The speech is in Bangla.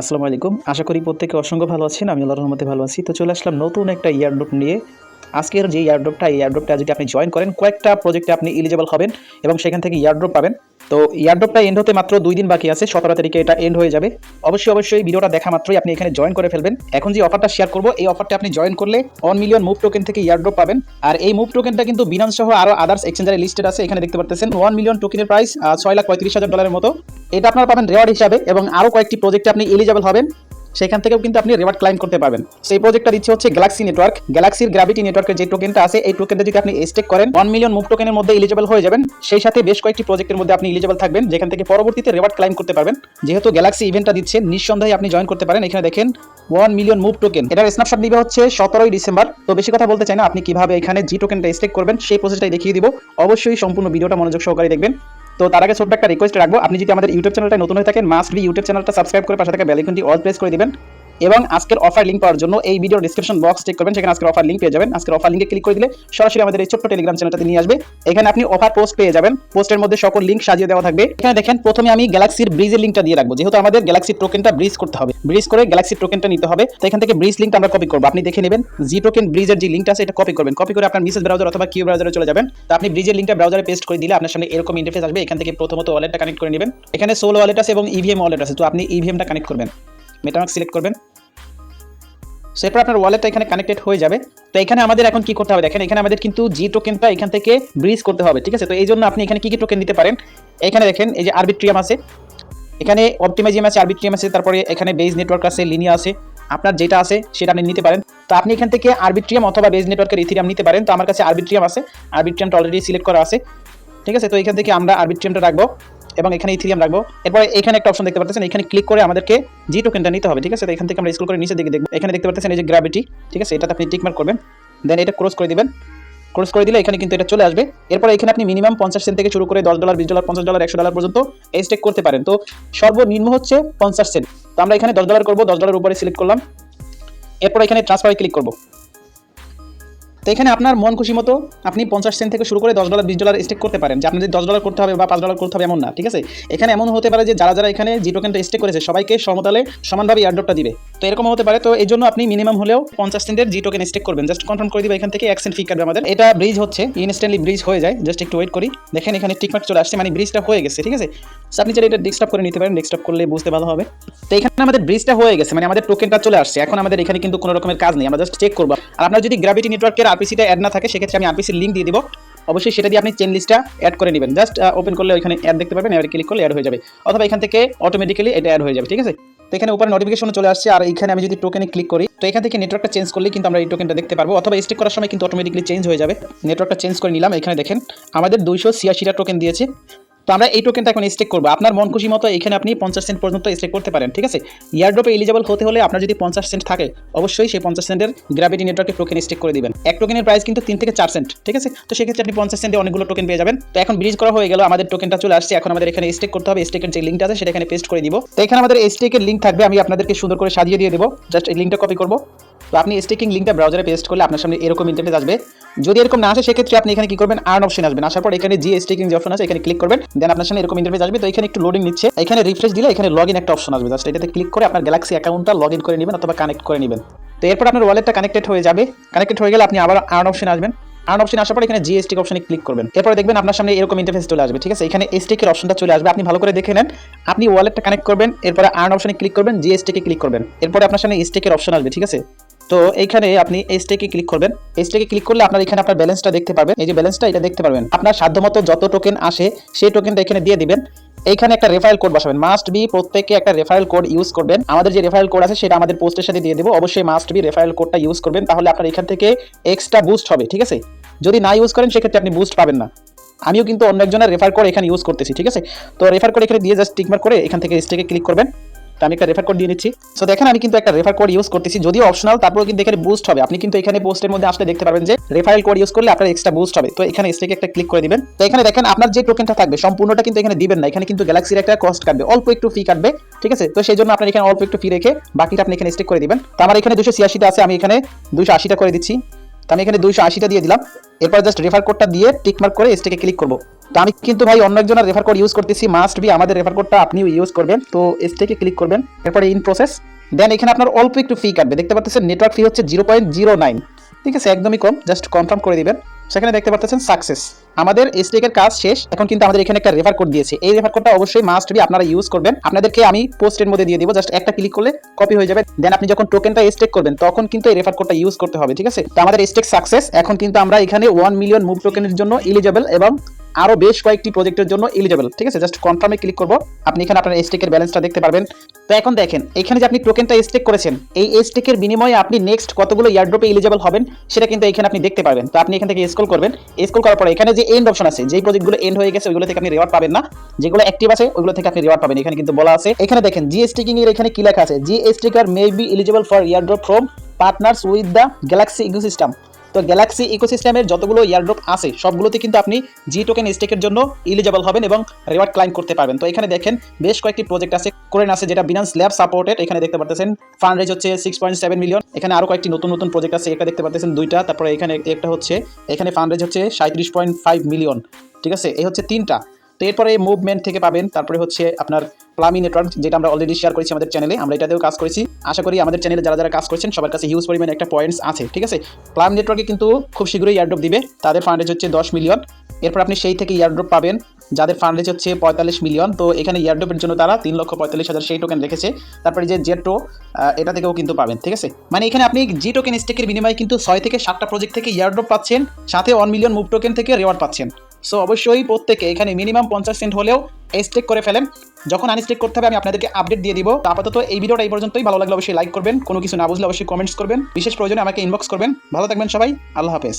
আসসালামু আলাইকুম। আশা করি প্রত্যেকে অসংখ্য ভালো আছেন। আমি আল্লাহর রহমতে ভালো আছি। তো চলে আসলাম নতুন একটা এয়ারড্রপ নিয়ে। আজকের যে এয়ারড্রপটা যদি আপনি জয়েন করেন, কয়েকটা প্রজেক্টে আপনি এলিজিবল হবেন এবং সেখান থেকে এয়ারড্রপ পাবেন। তো এয়ারড্রপটা এন্ড হতে মাত্র 2 দিন বাকি আছে। 17 তারিখে এটা এন্ড হয়ে যাবে। অবশ্যই ভিডিওটা দেখা মাত্রই আপনি এখানে জয়েন করে ফেলবেন। এখন যে অফারটা শেয়ার করব, এই অফারটা আপনি জয়েন করলে 1 মিলিয়ন মুভ টোকেন থেকে এয়ারড্রপ পাবেন। আর এই মুভ টোকেনটা কিন্তু বিনান্স সহ আরো আদার্স এক্সচেঞ্জারে লিস্টেড আছে। এখানে দেখতে পাচ্ছেন 1 মিলিয়ন টোকেনের প্রাইস $6,35,000 মতো। এটা আপনারা পাবেন রিওয়ার্ড হিসাবে এবং আরো কয়েকটি প্রজেক্টে আপনি এলিজিবল হবেন। সেখান থেকেও কিন্তু আপনি রিওয়ার্ড ক্লাইম করতে পারবেন। সেই প্রজেক্টটা দিচ্ছে হচ্ছে গ্যালাক্সি নেটওয়ার্ক। গ্যালাক্সির গ্র্যাভিটি নেটওয়ার্কের যে টোকেনটা আছে, এই টোকেনটা যদি আপনি স্টেক করেন 1 মিলিয়ন মুভ টোকেনের মধ্যে এলিজিবল হয়ে যাবেন। সেই সাথে বেশ কয়েকটি প্রজেক্টের মধ্যে আপনি এলিজিবল থাকবেন, যেখান থেকে পরবর্তীতে রিওয়ার্ড ক্লাইম করতে পারবেন। যেহেতু গ্যালাক্সি ইভেন্টটা দিচ্ছে, নিঃসন্দেহে আপনি জয়েন করতে পারেন। এখানে দেখেন 1 মিলিয়ন মুভ টোকেন, এটার স্ন্যাপশট দিবে হচ্ছে 17 ডিসেম্বর। তো বেশি কথা বলতে চাই না, আপনি কিভাবে এখানে জি টোকেনটা স্টেক করবেন সেই প্রসেসটাই দেখিয়ে দিব। অবশ্যই সম্পূর্ণ ভিডিওটা মনোযোগ সহকারে দেখবেন। তো তার আগে ছোট্ট একটা রিকোয়েস্ট রাখবো, আপনি যদি আমাদের ইউটিউব চ্যানেলটা নতুন হয়ে থাকেন, মাস্ট বি ইউটিউব চ্যানেলটা সাবস্ক্রাইব করে পাশে থাকা বেল আইকনটি অল প্রেস করে দিবেন। এবং আজকের অফার লিংক পাওয়ার জন্য এই ভিডিওর ডেসক্রিপশন বক্স চেক করবেন, সেখানে আজকের অফার লিংক পেয়ে যাবেন। আজকের অফার লিংকে ক্লিক করে দিলে সরাসরি আমাদের এই ছোট্ট টেলিগ্রাম চ্যানেলটাতে নিয়ে আসবে। এখানে আপনি অফার পোস্ট পেয়ে যাবেন। পোস্টের মধ্যে সকল লিংক সাজিয়ে দেওয়া থাকবে। এখানে দেখেন প্রথমে আমি গ্যালাক্সির ব্রিজের লিংকটা দিয়ে রাখবো, যেহেতু আমাদের গ্যালাক্সির টোকেনটা ব্রিজ করতে হবে। ব্রিজ করে গ্যালাক্সির টোকেনটা নিতে হবে। তো এখান থেকে ব্রিজ লিংকটা আমরা কপি করবো। আপনি দেখে নেবেন জি টোকেন ব্রিজের যে লিংকটা আছে এটা কপি করবেন। কপি করে আপনার মেসেজ ব্রাউজার অথবা কিউ ব্রাউজারে চলে যাবেন। তো আপনি ব্রিজের লিংকটা ব্রাউজারে পেস্ট করে দিলে আপনার সামনে এরকম ইন্টারফেস আসবে। এখান থেকে প্রথমত ওয়ালেটটা কানেক্ট করে নেবেন। এখানে সোল ওয়ালেট আছে এবং ইভিএম ওয়ালেট আছে। তো আপনি ইভিএমটা কানেক্ট করবেন, মেটামাস্ক সিলেক্ট করবেন। সেরপর আপনার ওয়ালেটটা এখানে কানেক্টেড হয়ে যাবে। তো এখানে আমাদের এখন কি করতে হবে দেখেন, এখানে আমাদের কিন্তু জি টোকেনটা এখান থেকে ব্রিজ করতে হবে, ঠিক আছে। তো এই জন্য আপনি এখানে কি টোকেন দিতে পারেন, এখানে দেখেন এই যে আরবিট্রিয়াম আছে, এখানে অপটিমাইজিয়াম আছে, আরবিট্রিয়াম আছে, তারপরে এখানে বেজ নেটওয়ার্ক আছে, লিনিয়া আছে। আপনার যেটা আছে সেটা আপনি নিতে পারেন। তো আপনি এখান থেকে আরবিট্রিয়াম অথবা বেজ নেটওয়ার্কের ইথিরিয়াম নিতে পারেন। তো আমার কাছে আরবিট্রিয়াম আছে, আরবিট্রিয়ামটা অলরেডি সিলেক্ট করা আছে, ঠিক আছে। তো এখান থেকে আমরা আরবিট্রিয়ামটা রাখবো এবং এখানে ইথিরিয়াম রাখবো। এরপরে এখানে একটা অপশন দেখতে পাচ্ছেন, এখানে ক্লিক করে আমাদেরকে জি টোকেনটা নিতে হবে, ঠিক আছে। তো এখান থেকে আমরা স্ক্রল করে নিচে দিকে দেখবো, এখানে দেখতে পাচ্ছেন এই যে গ্র্যাভিটি, ঠিক আছে। এটাতে আপনি টিক মার্ক করবেন, দেন এটা ক্রস করে দিবেন। ক্রস করে দিলে এখানে কিন্তু এটা চলে আসবে। এরপর এখানে আপনি মিনিমাম 50 সেন্ট থেকে শুরু করে $10, $20, $50, $100 পর্যন্ত স্টেক করতে পারেন। তো সর্বনিম্ন হচ্ছে 50 সেন্ট। তো আমরা এখানে $10 করবো, $10 উপরে সিলেক্ট করলাম। এরপর এখানে ট্রান্সফারে ক্লিক করবো। তো এখানে আপনার মন খুশি মতো আপনি 50 সেন্ট থেকে শুরু করে $10, $20 স্টেক করতে পারেন। যে আপনাদের $10 করতে হবে বা $5 করতে হবে এমন না, ঠিক আছে। এখানে এমন হতে পারে যে যারা এখানে জি টোকেনটা স্টেক করেছে সবাইকে সমতালে সমানভাবে এয়ারড্রপটা দিবে। তো এরকম হতে পারে। তো এই জন্য আপনি মিনিমাম হলেও 50 সেন্টের জি টোকেন স্টেক করবেন। জাস্ট কনফার্ম করে দিবে, এখান থেকে 1 সেন্ট ফি কাটবে আমাদের। এটা ব্রিজ হচ্ছে, ইনস্ট্যান্টলি ব্রিজ হয়ে যায়। জাস্ট একটু ওয়েট করি, দেখেন এখানে টিকমার্ক চলে আসছে, মানে ব্রিজটা হয়ে গেছে, ঠিক আছে। আপনি চাইলে এটা ডেস্কটপ করে নিতে পারেন, ডেস্কটপ করলে বুঝতে ভালো হবে। তো এখানে আমাদের ব্রিজটা হয়ে গেছে, মানে আমাদের টোকেনটা চলে আসছে। এখন আমাদের এখানে কিন্তু কোনো রকমের কাজ নেই, আমরা জাস্ট চেক করবো। আর আপনার যদি গ্র্যাভিটি নেটওয়ার্কের আরপিসিটা অ্যাড না থাকে, সেক্ষেত্রে আমি আরপিসির লিঙ্ক দিয়ে দিব। অবশ্যই সেটা দিয়ে আপনি চেন লিস্টটা অ্যাড করে নেবেন। জাস্ট ওপেন করলে ওইখানে অ্যাড দেখতে পাবেন, এবার ক্লিক করলে অ্যাড হয়ে যাবে, অথবা এখান থেকে অটোমেটিক্যালি এটা অ্যাড হয়ে যাবে, ঠিক আছে। তো এখানে উপরে নোটিফিকেশন চলে আসছে। আর এখানে আমি যদি টোকেনে ক্লিক করি, তো এখান থেকে নেটওয়ার্কটা চেঞ্জ করলে কিন্তু আমরা এই টোকেনটা দেখতে পারবো, অথবা স্টেক করার সময় কিন্তু অটোমেটিক্যালি চেঞ্জ হয়ে যাবে। নেটওয়ার্কটা চেঞ্জ করে নিলাম। এখানে দেখেন আমাদের 286টা টোকেন দিয়েছে। তো আমরা এই টোকেনটা এখন স্টেক করবো। আপনার মন খুশি মতো এখানে আপনি 50 সেন্ট পর্যন্ত স্টেক করতে পারেন, ঠিক আছে। ইয়ারড্রপে এলিজিবল হতে হলে আপনার যদি 50 সেন্ট থাকে, অবশ্যই সেই 50 সেন্টের গ্র্যাভিটি নেটওয়ার্কে টোকেন স্টেক করে দিবেন। এক টোকেনের প্রাইস কিন্তু 3 থেকে 4 সেন্ট, ঠিক আছে। তো সেক্ষেত্রে আপনি 50 সেন্টে অনেকগুলো টোকেন পেয়ে যাবেন। তো এখন ব্রিজ করা হয়ে গেল, আমাদের টোকেনটা চলে আসছে। এখন আমাদের এখানে স্টেক করতে হবে। স্টেকের যে লিঙ্কটা আছে সেটা এখানে পেস্ট করে দিব। তো এখানে আমাদের স্টেকের লিঙ্ক থাকবে, আমি আপনাদেরকে সুন্দর করে সাজিয়ে দিয়ে দেবো। জাস্ট এই লিঙ্কটা কপি করবো। তো আপনি স্টেকিং লিঙ্কটা ব্রাউজারে পেস্ট করলে আপনার সামনে এরকম ইন্টারফেস আসবে। যদি এরকম না আসে, সেক্ষেত্রে আপনি এখানে কি করবেন, আর্ন অপশন আসবেন। আসার পর এখানে জি স্টেকিং যে অপশন আছে এখানে ক্লিক করবেন, দেন আপনার সামনে এরকম ইন্টারফেস আসবে। তো এখানে একটু লোডিং নিচ্ছে, এখানে রিফ্রেশ দিলে এখানে লগইন একটা অপশন আসবে। জাস্ট এটাতে ক্লিক করে আপনার গ্যালাক্সি অ্যাকাউন্টটা লগইন করে নেবেন অথবা কানেক্ট করে নেবেন। তো এরপর আপনার ওয়ালেটটা কানেক্টেড হয়ে যাবে। কানেক্টেড হয়ে গেলে আপনি আবার আর্ন অপশন আসবেন। আর্ন অপশন আসার পর এখানে জি স্টেক অপশনে ক্লিক করবেন। এরপরে দেখবেন আপনার সামনে এরকম ইন্টারফেস চলে আসবে, ঠিক আছে। এখানে স্টেকের অপশনটা চলে আসবে, আপনি ভালো করে দেখে নেন। আপনি ওয়ালেটটা কানেক্ট করবেন, এরপরে আর্ন অপশনে ক্লিক করবেন, জি স্টেকে ক্লিক করবেন। এরপরে আপনার সামনে স্টেকের অপশন আসবে, ঠিক আছে। তো এইখানে আপনি স্টেকে ক্লিক করবেন। স্টেকে ক্লিক করলে আপনার এখানে আপনার ব্যালেন্সটা দেখতে পারবেন। এই যে ব্যালেন্সটা, এটা দেখতে পারবেন। আপনার সাধ্যমতো যত টোকেন আসে সেই টোকেনটা এখানে দিয়ে দিবেন। এইখানে একটা রেফারেল কোড বসাবেন। মাস্ট বি প্রত্যেককে একটা রেফারেল কোড ইউজ করবেন। আমাদের যে রেফারেল কোড আছে সেটা আমাদের পোস্টের সাথে দিয়ে দেবো। অবশ্যই মাস্ট বি রেফারেল কোডটা ইউজ করবেন, তাহলে আপনার এখান থেকে এক্সট্রা বুস্ট হবে, ঠিক আছে। যদি না ইউজ করেন সেক্ষেত্রে আপনি বুস্ট পাবেন না। আমিও কিন্তু অন্য একজনের রেফার কোড এখানে ইউজ করতেছি, ঠিক আছে। তো রেফার কোড এখানে দিয়ে জাস্ট টিকমার্ক করে এখান থেকে স্টেকে ক্লিক করবেন। তো আমি একটা রেফার কোড দিয়ে নিচ্ছি। সো দেখেন আমি কিন্তু একটা রেফার কোড ইউজ করতেছি, যদিও অপশনাল, তারপরেও কিন্তু এখানে বুস্ট হবে। আপনি কিন্তু এখানে পোস্টের মধ্যে আসলে দেখতে পারবেন যে রেফারেল কোড ইউজ করলে আপনার এক্সট্রা বুস্ট হবে। তো এখানে স্টেকে একটা ক্লিক করে দিবেন। তো এখানে দেখেন আপনার যে টোকেনটা থাকবে সম্পূর্ণটা কিন্তু এখানে দিবেন না, এখানে কিন্তু গ্যালাক্সির একটা কস্ট কাটবে, অল্প একটু ফি কাটবে, ঠিক আছে। তো সেই জন্য আপনার এখানে অল্প একটু ফি রেখে বাকিটা আপনি এখানে স্টেক করে দিবেন। তো আমার এখানে 286টা আছে, আমি এখানে 280টা করে দিচ্ছি। তো আমি এখানে 280টা দিয়ে দিলাম। এরপর জাস্ট রেফার কোডটা দিয়ে টিকমার্ক করে স্টেকে ক্লিক করবো। তো আমি কিন্তু ভাই অন্য একজনের রেফার কোড ইউজ করতেছি, মাস্ট বি আমাদের রেফার কোডটা আপনিও ইউজ করবেন। তো স্টেকে ক্লিক করবেন, এরপরে ইন প্রসেস, দেন এখানে আপনার অল্প একটু ফি কাটবে, দেখতে পাচ্ছেন নেটওয়ার্ক ফি হচ্ছে 0.09, ঠিক আছে, একদমই কম, জাস্ট কনফার্ম করে দিবেন। সেখানে দেখতে পাচ্ছেন সাকসেস, আমাদের স্টেকের কাজ শেষ। এখন কিন্তু আমাদের এখানে একটা রেফার কোড দিয়েছে, এই রেফার কোডটা অবশ্যই মাস্ট বি আপনারা ইউজ করবেন। আপনাদেরকে আমি পোস্টের মধ্যে দিয়ে দিব, জাস্ট একটা ক্লিক করলে কপি হয়ে যাবে। দেন আপনি যখন টোকেনটা স্টেক করবেন তখন কিন্তু এই রেফার কোডটা ইউজ করতে হবে, ঠিক আছে। তো আমাদের স্টেক সাকসেস, এখন কিন্তু আমরা এখানে 1 মিলিয়ন মুভ টোকেনের জন্য এলিজেবল এবং আরো বেশ কয়েকটি প্রজেক্টের জন্য এলিজেবল, ঠিক আছে। জাস্ট কনফার্মে ক্লিক করব, আপনি এখানে আপনার স্টেকের ব্যালেন্সটা দেখতে পারবেন। তো এখন দেখেন এখানে যে আপনি টোকেনটা স্টেক করেছেন, এই স্টেকের বিনিময়ে আপনি নেক্সট কতগুলো ইয়ারড্রপে এলিজেবল হবেন সেটা কিন্তু এখানে আপনি দেখতে পারবেন। তো আপনি এখান থেকে স্ক্রল করবেন, স্ক্রল করার পরে এখানে যে এন্ড অপশন আছে, যেই প্রজেক্টগুলো এন্ড হয়ে গেছে ওইগুলো থেকে আপনি রিওয়ার্ড পাবেন না, যেগুলো অ্যাক্টিভ আছে ওইগুলো থেকে আপনি রিওয়ার্ড পাবেন। এখানে কিন্তু বলা আছে, এখানে দেখেন জি স্টেকিং এর এখানে কি লেখা আছে, জি স্টেকার may be eligible for eardrop from partners with the Galaxy ecosystem. তো গ্যালাক্সি ইকোসিস্টেমের যতগুলো ইয়ারড্রপ আছে সবগুলোতে কিন্তু আপনি জি টোকেন স্টেকের জন্য এলিজেবল হবেন এবং রিওয়ার্ড ক্লাইম করতে পারবেন। তো এখানে দেখেন বেশ কয়েকটি প্রজেক্ট আছে, কোরেন আছে যেটা বিনান্স ল্যাব সাপোর্টেড, এখানে দেখতে পাচ্ছেন ফান্ড রেজ হচ্ছে 6.7 মিলিয়ন। এখানে আরো কয়েকটি নতুন নতুন প্রজেক্ট আছে, এটা দেখতে পাচ্ছেন দুইটা, তারপরে এখানে একটা হচ্ছে, এখানে ফান্ড রেজ হচ্ছে 37.5 মিলিয়ন, ঠিক আছে, এই হচ্ছে তিনটা। তো এরপরে মুভমেন্ট থেকে পাবেন, তারপরে হচ্ছে আপনার প্লামি নেটওয়ার্ক, যেটা আমরা অলরেডি শেয়ার করেছি আমাদের চ্যানেলে, আমরা এটাতেও কাজ করেছি। আশা করি আমাদের চ্যানেলে যারা যারা কাজ করছেন সবার কাছে হিউজ পরিমাণে একটা পয়েন্টস আছে, ঠিক আছে। প্লাম নেটওয়ার্কে কিন্তু খুব শীঘ্রই ইয়ারড্রপ দিবে, তাদের ফান্ডেজ হচ্ছে 10 মিলিয়ন। এরপর আপনি সেই থেকে ইয়ারড্রপ পাবেন যাদের ফান্ডেজ হচ্ছে 45 মিলিয়ন। তো এখানে ইয়ারড্রপের জন্য তারা 3,45,000 সেই টোকেন রেখেছে। তারপরে যে জেটো, এটা থেকেও কিন্তু পাবেন, ঠিক আছে। মানে এখানে আপনি জি টোকেন স্টেকের বিনিময়ে কিন্তু 6 থেকে 7টা প্রজেক্ট থেকে ইয়ারড্রপ পাচ্ছেন, সাথে 1 মিলিয়ন মুভ টোকেন থেকে রিওয়ার্ড পাচ্ছেন। সো অবশ্যই প্রত্যেকে এখানে মিনিমাম 50 সেন্ট হলেও স্টেক করে ফেলেন, যখন আনস্টেক করতে হবে আমি আপনাদেরকে আপডেট দিয়ে দিব। আপাতত এই ভিডিওটা এই পর্যন্তই, ভালো লাগলে অবশ্যই লাইক করবেন, কোনো কিছু না বুঝলে অবশ্যই কমেন্টস করবেন, বিশেষ প্রয়োজনে আমাকে ইনবক্স করবেন। ভালো থাকবেন সবাই, আল্লাহ হাফেজ।